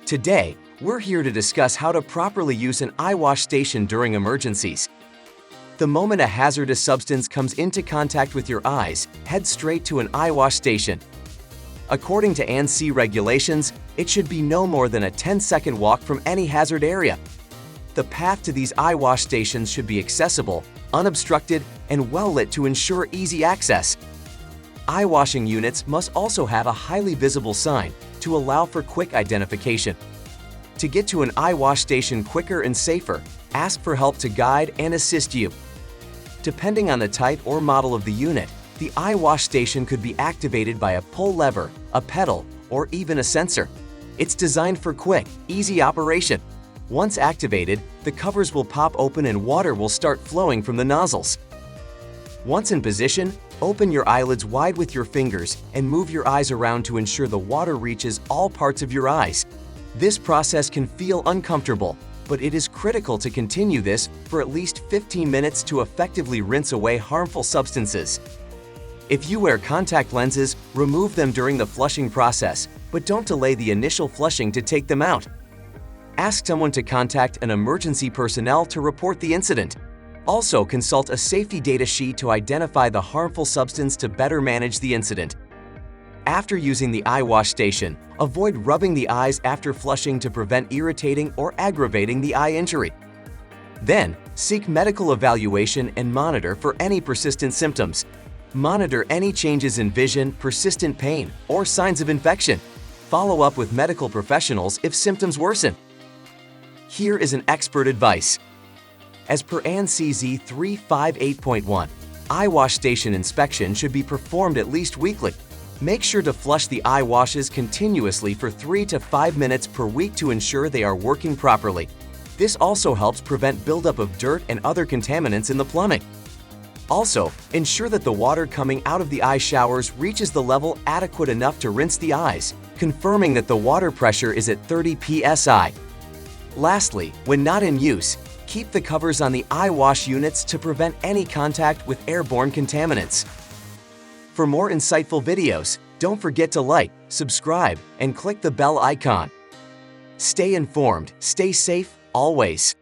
Today, we're here to discuss how to properly use an eye wash station during emergencies. The moment a hazardous substance comes into contact with your eyes, head straight to an eye wash station. According to ANSI regulations, it should be no more than a 10-second walk from any hazard area. The path to these eye wash stations should be accessible, unobstructed, and well lit to ensure easy access. Eye washing units must also have a highly visible sign to allow for quick identification. To get to an eye wash station quicker and safer, ask for help to guide and assist you. Depending on the type or model of the unit, the eye wash station could be activated by a pull lever, a pedal, or even a sensor. It's designed for quick, easy operation. Once activated, the covers will pop open and water will start flowing from the nozzles. Once in position, open your eyelids wide with your fingers and move your eyes around to ensure the water reaches all parts of your eyes. This process can feel uncomfortable, but it is critical to continue this for at least 15 minutes to effectively rinse away harmful substances. If you wear contact lenses, remove them during the flushing process, but don't delay the initial flushing to take them out. Ask someone to contact an emergency personnel to report the incident. Also, consult a safety data sheet to identify the harmful substance to better manage the incident. After using the eye wash station, avoid rubbing the eyes after flushing to prevent irritating or aggravating the eye injury. Then, seek medical evaluation and monitor for any persistent symptoms. Monitor any changes in vision, persistent pain, or signs of infection. Follow up with medical professionals if symptoms worsen. Here is an expert advice. As per ANSI 358.1, eye wash station inspection should be performed at least weekly. Make sure to flush the eye washes continuously for 3 to 5 minutes per week to ensure they are working properly. This also helps prevent buildup of dirt and other contaminants in the plumbing. Also, ensure that the water coming out of the eye showers reaches the level adequate enough to rinse the eyes, confirming that the water pressure is at 30 psi. Lastly, when not in use, keep the covers on the eye wash units to prevent any contact with airborne contaminants. For more insightful videos, don't forget to like, subscribe, and click the bell icon. Stay informed, stay safe, always.